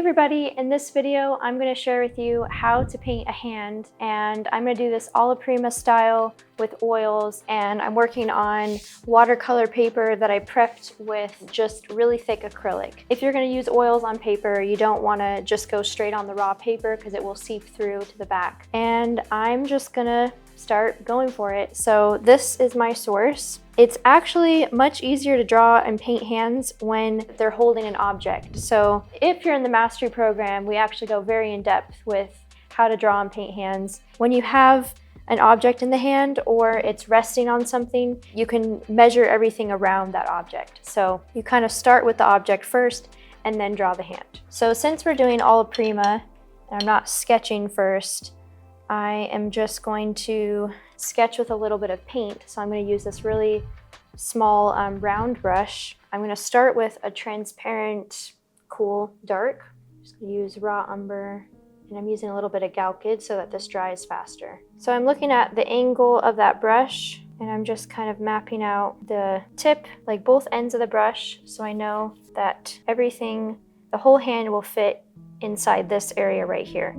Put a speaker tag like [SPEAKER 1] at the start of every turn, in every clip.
[SPEAKER 1] everybody, in this video I'm going to share with you how to paint a hand, and I'm going to do this alla prima style with oils, and I'm working on watercolor paper that I prepped with just really thick acrylic. If you're going to use oils on paper, you don't want to just go straight on the raw paper because it will seep through to the back. And I'm just going to start going for it. So this is my source. It's actually much easier to draw and paint hands when they're holding an object. So if you're in the mastery program, we actually go very in depth with how to draw and paint hands. When you have an object in the hand or it's resting on something, you can measure everything around that object. So you kind of start with the object first and then draw the hand. So since we're doing alla prima, and I'm not sketching first, I am just going to sketch with a little bit of paint. So I'm going to use this really small round brush. I'm going to start with a transparent, cool, dark. I'm just going to use raw umber, and I'm using a little bit of Galkid so that this dries faster. So I'm looking at the angle of that brush, and I'm just kind of mapping out the tip, like both ends of the brush, so I know that everything, the whole hand will fit inside this area right here.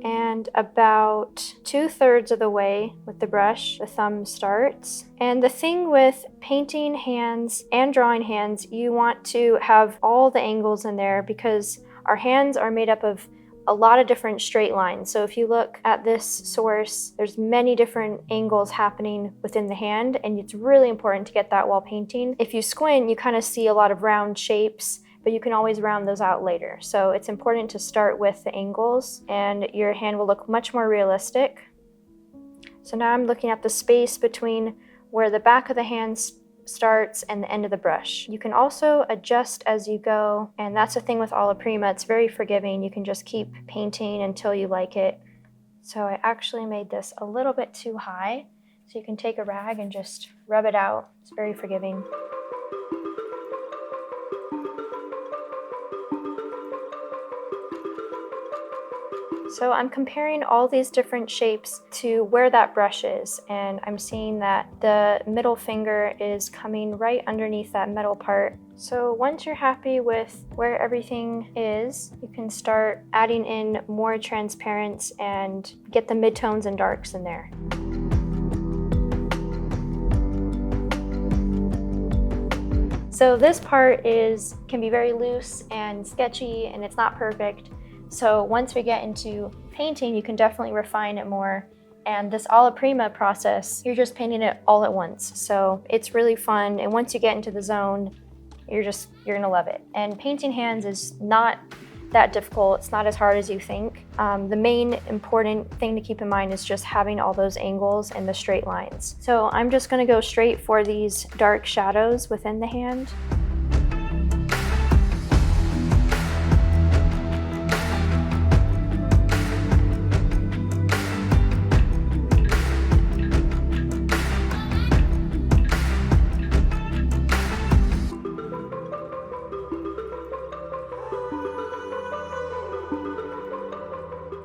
[SPEAKER 1] And about 2/3 of the way with the brush, the thumb starts. And the thing with painting hands and drawing hands, you want to have all the angles in there because our hands are made up of a lot of different straight lines. So if you look at this source, there's many different angles happening within the hand, and it's really important to get that while painting. If you squint, you kind of see a lot of round shapes, but you can always round those out later. So it's important to start with the angles and your hand will look much more realistic. So now I'm looking at the space between where the back of the hand starts and the end of the brush. You can also adjust as you go, and that's the thing with alla prima, it's very forgiving. You can just keep painting until you like it. So I actually made this a little bit too high, so you can take a rag and just rub it out. It's very forgiving. So I'm comparing all these different shapes to where that brush is, and I'm seeing that the middle finger is coming right underneath that metal part. So once you're happy with where everything is, you can start adding in more transparents and get the midtones and darks in there. So this part can be very loose and sketchy, and it's not perfect. So once we get into painting, you can definitely refine it more. And this alla prima process, you're just painting it all at once. So it's really fun. And once you get into the zone, you're gonna love it. And painting hands is not that difficult. It's not as hard as you think. The main important thing to keep in mind is just having all those angles and the straight lines. So I'm just gonna go straight for these dark shadows within the hand.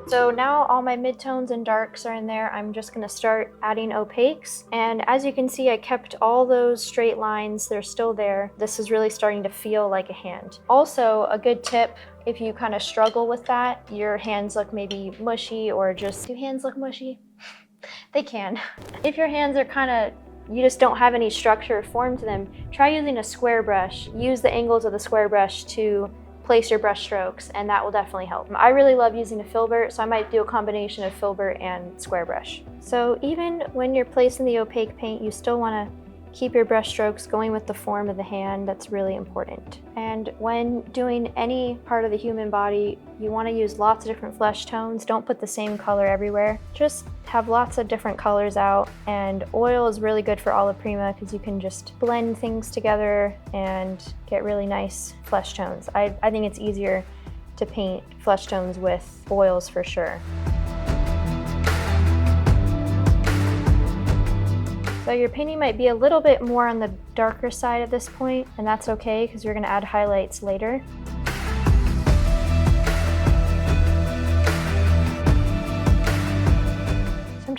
[SPEAKER 1] So now all my midtones and darks are in there. I'm just gonna start adding opaques. And as you can see, I kept all those straight lines. They're still there. This is really starting to feel like a hand. Also, a good tip, if you kind of struggle with that, your hands look maybe mushy or just, do hands look mushy? They can. If your hands are you just don't have any structure or form to them, try using a square brush. Use the angles of the square brush to place your brush strokes, and that will definitely help. I really love using a filbert, so I might do a combination of filbert and square brush. So even when you're placing the opaque paint, you still want to keep your brush strokes going with the form of the hand. That's really important. And when doing any part of the human body, you want to use lots of different flesh tones. Don't put the same color everywhere. Just have lots of different colors out. And oil is really good for alla prima because you can just blend things together and get really nice flesh tones. I think it's easier to paint flesh tones with oils for sure. So your painting might be a little bit more on the darker side at this point, and that's okay because you're going to add highlights later.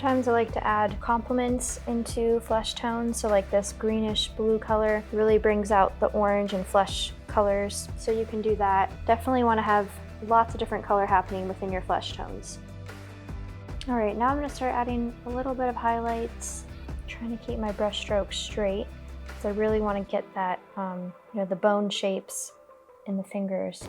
[SPEAKER 1] Sometimes I like to add complements into flesh tones, so like this greenish blue color really brings out the orange and flesh colors, so you can do that. Definitely want to have lots of different color happening within your flesh tones. All right, now I'm going to start adding a little bit of highlights, trying to keep my brush strokes straight, because I really want to get that, the bone shapes in the fingers.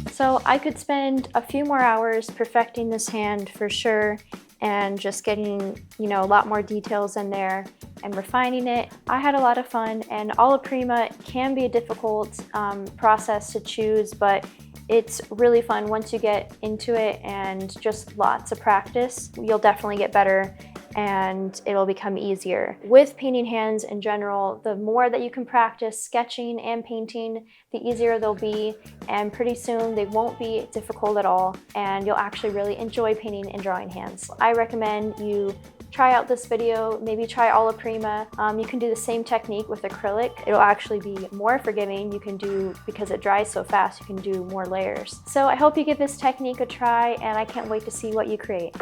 [SPEAKER 1] So I could spend a few more hours perfecting this hand for sure, and just getting, a lot more details in there and refining it. I had a lot of fun, and alla prima can be a difficult process to choose, but it's really fun once you get into it, and just lots of practice. You'll definitely get better and it'll become easier. With painting hands in general, the more that you can practice sketching and painting, the easier they'll be, and pretty soon they won't be difficult at all, and you'll actually really enjoy painting and drawing hands. I recommend you try out this video, maybe try alla prima. You can do the same technique with acrylic. It'll actually be more forgiving. You can do, because it dries so fast, you can do more layers. So I hope you give this technique a try, and I can't wait to see what you create.